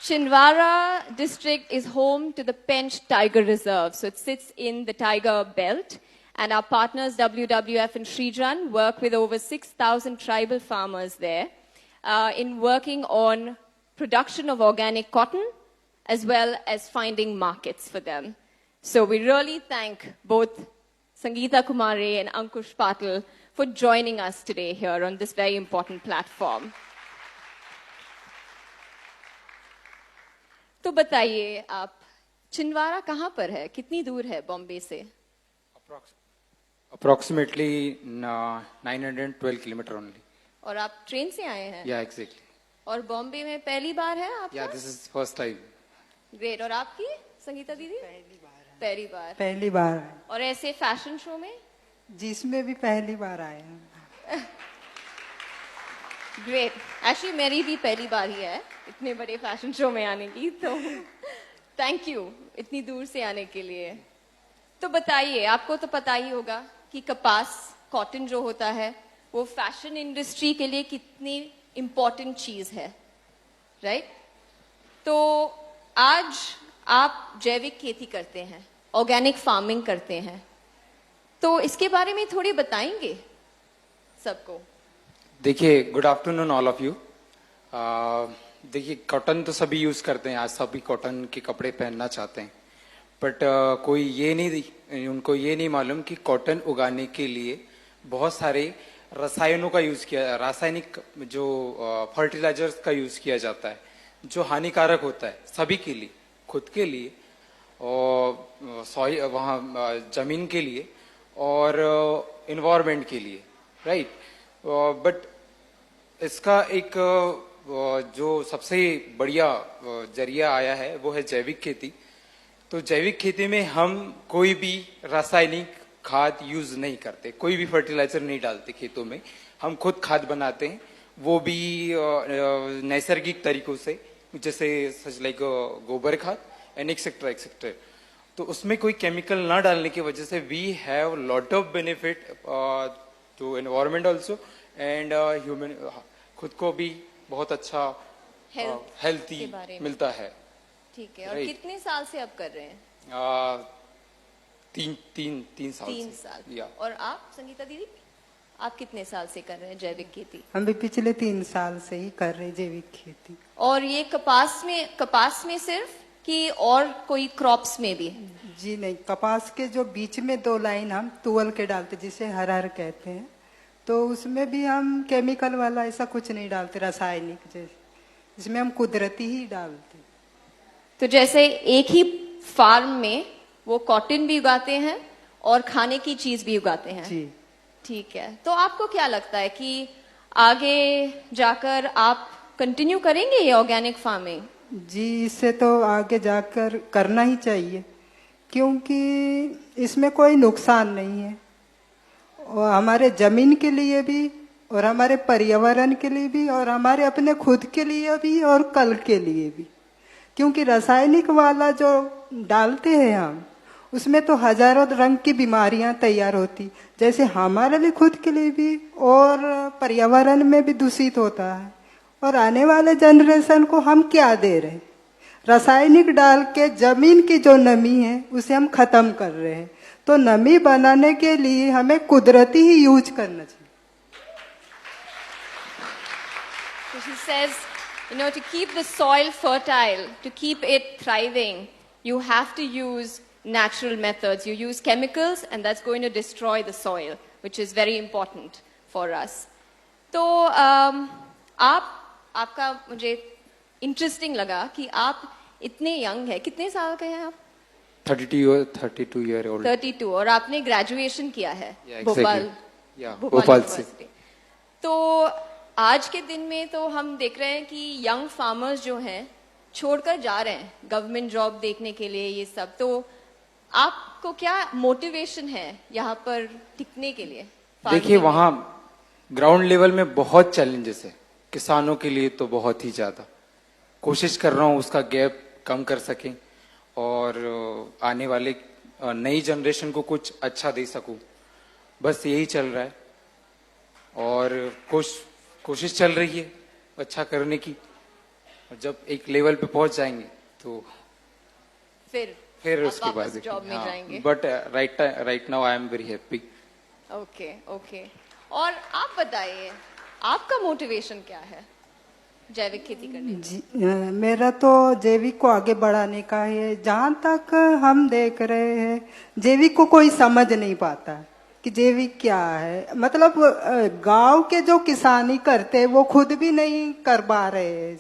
Chhindwara district is home to the Pench Tiger Reserve. So it sits in the Tiger Belt. And our partners, WWF and Shrijan, work with over 6,000 tribal farmers there in working on production of organic cotton, as well as finding markets for them. So we really thank both Sangeeta Kumare and Ankush Patil for joining us today here on this very important platform. तो बताइए आप, छिंदवाड़ा कहाँ पर है, कितनी दूर है बॉम्बे से? Approximately 912 kilometer only. और आप ट्रेन से आए हैं? Yeah, exactly. और बॉम्बे में पहली बार है आपका? Yeah, this is first time. Great. और आपकी संगीता दीदी? पहली बार। पहली बार। और ऐसे फैशन शो में? जिसमें भी पहली बार आए हैं। ग्रेट। एक्चुअली मेरी भी पहली बार ही है इतने बड़े फैशन शो में आने की, तो थैंक यू इतनी दूर से आने के लिए। तो बताइए, आपको तो पता ही होगा कि कपास, कॉटन जो होता है वो फैशन इंडस्ट्री के लिए कितनी इम्पोर्टेंट चीज है, राइट? तो आज आप जैविक खेती करते हैं, ऑर्गेनिक फार्मिंग करते हैं, तो इसके बारे में थोड़ी बताएंगे सबको? देखिए, good afternoon all of you. देखिए, कॉटन तो सभी यूज करते हैं, आज सभी कॉटन के कपड़े पहनना चाहते हैं, बट उनको ये नहीं मालूम कि कॉटन उगाने के लिए बहुत सारे रसायनों का यूज किया, रासायनिक जो फर्टिलाइजर्स का यूज किया जाता है, जो हानिकारक होता है सभी के लिए, खुद के लिए और वहाँ जमीन के लिए और इन्वायरमेंट के लिए, राइट? बट इसका एक जो सबसे बढ़िया जरिया आया है वो है जैविक खेती। तो जैविक खेती में हम कोई भी रासायनिक खाद यूज नहीं करते, कोई भी फर्टिलाइजर नहीं डालते खेतों में, हम खुद खाद बनाते हैं, वो भी नैसर्गिक तरीकों से, जैसे सच लाइक गोबर खाद एंड एक्सेट्रा एक्सेट्रा। तो उसमें कोई केमिकल ना डालने की वजह से we have lot of benefit to environment also and human, खुद को भी बहुत अच्छा हेल्थी मिलता है। ठीक है। और कितने साल से आप कर रहे हैं? तीन साल। या। और आप संगीता दीदी, आप कितने साल से कर रहे हैं जैविक खेती? हम भी पिछले 3 साल से ही कर रहे हैं जैविक खेती। और ये कपास में सिर्फ कि और कोई क्रॉप्स में भी? जी नहीं, कपास के जो बीच में 2 लाइन हम तुअल के डालते, जिसे हरहर कहते हैं, तो उसमें भी हम केमिकल वाला ऐसा कुछ नहीं डालते, रासायनिक जैसे, इसमें हम कुदरती ही डालते। तो जैसे एक ही फार्म में वो कॉटन भी उगाते हैं और खाने की चीज भी उगाते हैं। जी ठीक है। तो आपको क्या लगता है कि आगे जाकर आप कंटिन्यू करेंगे ये ऑर्गेनिक फार्मिंग? जी, इससे तो आगे जाकर करना ही चाहिए, क्योंकि इसमें कोई नुकसान नहीं है, और हमारे जमीन के लिए भी और हमारे पर्यावरण के लिए भी और हमारे अपने खुद के लिए भी और कल के लिए भी। क्योंकि रासायनिक वाला जो डालते हैं हम, उसमें तो हजारों रंग की बीमारियां तैयार होती, जैसे हमारे भी खुद के लिए भी और पर्यावरण में भी दूषित होता है। और आने वाले जनरेशन को हम क्या दे रहे हैं? रासायनिक डाल के जमीन की जो नमी है उसे हम खत्म कर रहे हैं। तो नमी बनाने के लिए हमें कुदरती ही यूज करना चाहिए। So she says, you know, to keep the soil fertile, to keep it thriving, you have to use natural methods. You use chemicals and that's going to destroy the soil, which is very important for us. तो आपका मुझे interesting लगा कि आप इतने young है, कितने साल के हैं आप? 32 year old. 32। और आपने ग्रेजुएशन किया है? भोपाल से। तो आज के दिन में तो हम देख रहे हैं कि यंग फार्मर्स जो हैं छोड़कर जा रहे हैं गवर्नमेंट जॉब देखने के लिए, ये सब। तो आपको क्या मोटिवेशन है यहाँ पर टिकने के लिए? देखिए, वहाँ ग्राउंड लेवल में बहुत चैलेंजेस है, किसानों के लिए तो बहुत ही ज्यादा। कोशिश कर रहा हूँ उसका गैप कम कर सकें और आने वाले नई जनरेशन को कुछ अच्छा दे सकूं, बस यही चल रहा है। और कोशिश चल रही है अच्छा करने की। और जब एक लेवल पे पहुंच जाएंगे तो फिर आप उसके वापस बाद जॉब में जाएंगे। But right now I am very happy. Okay okay. और आप बताइए, आपका मोटिवेशन क्या है जैविक खेती करने में? जी, मेरा तो जैविक को आगे बढ़ाने का है। जहाँ तक हम देख रहे हैं, जैविक को कोई समझ नहीं पाता कि जैविक क्या है। मतलब गांव के जो किसानी करते हैं वो खुद भी नहीं कर पा रहे हैं।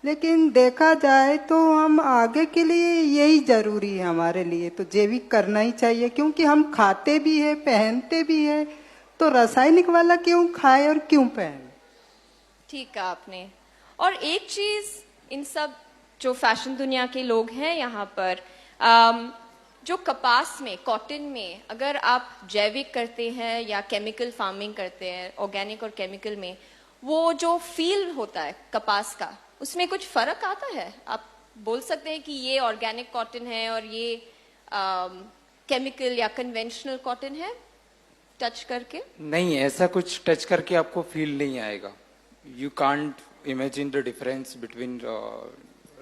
लेकिन देखा जाए तो हम आगे के लिए यही जरूरी है हमारे लिए, तो जैविक करना ही चाहिए। क्योंकि हम खाते भी है, पहनते भी है, तो रासायनिक वाला क्यों खाए और क्यों पहने। ठीक कहा आपने। और एक चीज, इन सब जो फैशन दुनिया के लोग हैं यहाँ पर, जो कपास में, कॉटन में अगर आप जैविक करते हैं या केमिकल फार्मिंग करते हैं, ऑर्गेनिक और केमिकल में, वो जो फील होता है कपास का, उसमें कुछ फर्क आता है? आप बोल सकते हैं कि ये ऑर्गेनिक कॉटन है और ये केमिकल या कन्वेंशनल कॉटन है, टच करके? नहीं, ऐसा कुछ टच करके आपको फील नहीं आएगा। You can't imagine the difference between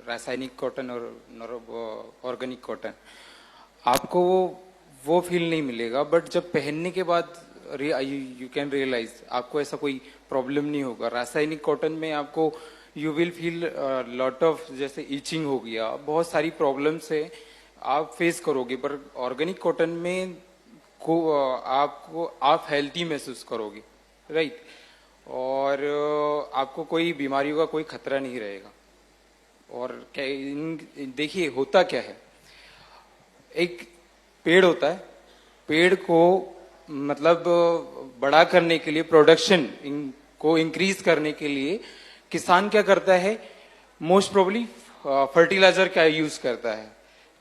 रासायनिक कॉटन और ऑर्गेनिक कॉटन। आपको वो फील नहीं मिलेगा, बट जब पहनने के बाद यू कैन रियलाइज आपको ऐसा कोई प्रॉब्लम नहीं होगा। रासायनिक कॉटन में आपको you will feel lot of, जैसे इचिंग हो गया, बहुत सारी प्रॉब्लम्स है आप फेस करोगे। पर ऑर्गेनिक कॉटन में आप हेल्थी महसूस करोगे, राइट? और आपको कोई बीमारियों का कोई खतरा नहीं रहेगा। और देखिए होता क्या है, एक पेड़ होता है, पेड़ को मतलब बड़ा करने के लिए, प्रोडक्शन को इंक्रीज करने के लिए किसान क्या करता है, मोस्ट प्रोबेबली फर्टिलाइजर का यूज करता है।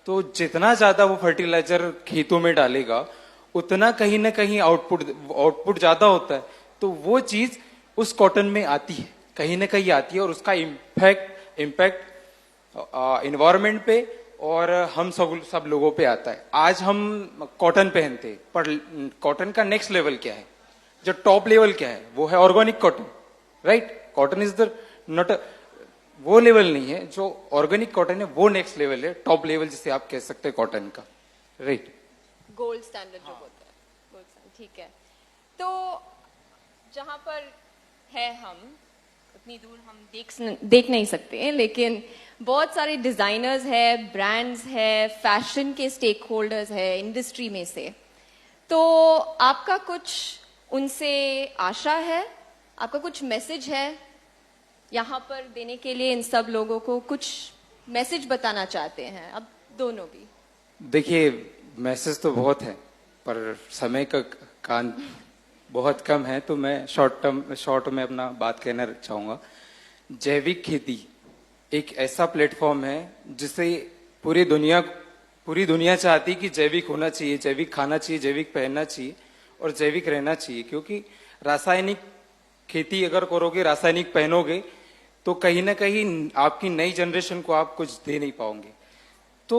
तो जितना ज्यादा वो फर्टिलाइजर खेतों में डालेगा उतना कहीं ना कहीं आउटपुट ज्यादा होता है। तो वो चीज उस कॉटन में आती है, कहीं ना कहीं आती है, और उसका इम्पैक्ट इन्वायरमेंट पे और हम सब लोगों पे आता है। आज हम कॉटन पहनते हैं, पर कॉटन का नेक्स्ट लेवल क्या है, जो टॉप लेवल क्या है, वो है organic cotton, right? Cotton is the not, वो लेवल नहीं है। जो ऑर्गेनिक कॉटन है वो नेक्स्ट लेवल है, टॉप लेवल जिसे आप कह सकते हैं कॉटन का, राइट? गोल्ड स्टैंडर्ड जो होता है, गोल्ड स्टैंडर्ड, ठीक है। तो जहां पर है, हम उतनी दूर हम देख नहीं सकते, लेकिन बहुत सारे डिजाइनर्स है, ब्रांड्स है, फैशन के स्टेक होल्डर्स है इंडस्ट्री में से। तो आपका कुछ उनसे आशा है, आपका कुछ मैसेज है यहाँ पर देने के लिए? इन सब लोगों को कुछ मैसेज बताना चाहते हैं अब दोनों भी? देखिए, मैसेज तो बहुत है, पर समय का कान बहुत कम है, तो मैं शॉर्ट में अपना बात कहना चाहूंगा। जैविक खेती एक ऐसा प्लेटफॉर्म है जिसे पूरी दुनिया चाहती है कि जैविक होना चाहिए, जैविक खाना चाहिए, जैविक पहनना चाहिए और जैविक रहना चाहिए। क्योंकि रासायनिक खेती अगर करोगे, रासायनिक पहनोगे, तो कहीं ना कहीं आपकी नई जनरेशन को आप कुछ दे नहीं पाओगे। तो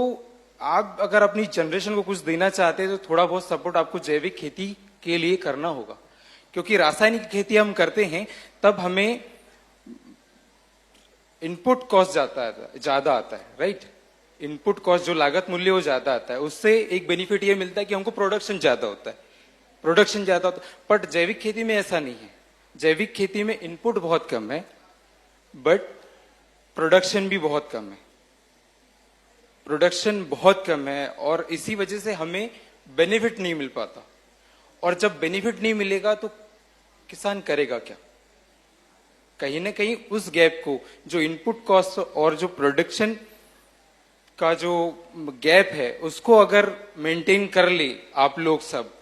आप अगर अपनी जनरेशन को कुछ देना चाहते हैं तो थोड़ा बहुत सपोर्ट आपको जैविक खेती के लिए करना होगा। क्योंकि रासायनिक खेती हम करते हैं तब हमें इनपुट कॉस्ट ज्यादा आता है, राइट? इनपुट कॉस्ट, जो लागत मूल्य, वो ज्यादा आता है। उससे एक बेनिफिट ये मिलता है कि हमको प्रोडक्शन ज्यादा होता है। बट जैविक खेती में ऐसा नहीं है। जैविक खेती में इनपुट बहुत कम है, बट प्रोडक्शन भी बहुत कम है। प्रोडक्शन बहुत कम है और इसी वजह से हमें बेनिफिट नहीं मिल पाता। और जब बेनिफिट नहीं मिलेगा तो किसान करेगा क्या? कहीं ना कहीं उस गैप को, जो इनपुट कॉस्ट और जो प्रोडक्शन का जो गैप है, उसको अगर मेंटेन कर ले आप लोग सब,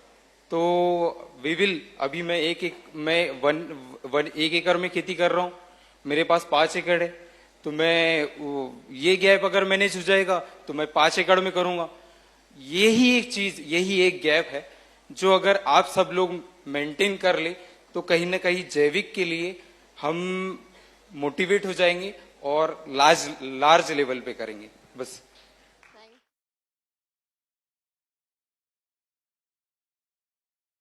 तो वी विल। अभी मैं एक एकड़ में खेती कर रहा हूं, मेरे पास 5 एकड़ है, तो मैं ये गैप अगर मैनेज हो जाएगा तो मैं 5 एकड़ में करूंगा। यही एक गैप है जो अगर आप सब लोग मेंटेन कर ले तो कहीं ना कहीं जैविक के लिए हम मोटिवेट हो जाएंगे और लार्ज लेवल पे करेंगे। बस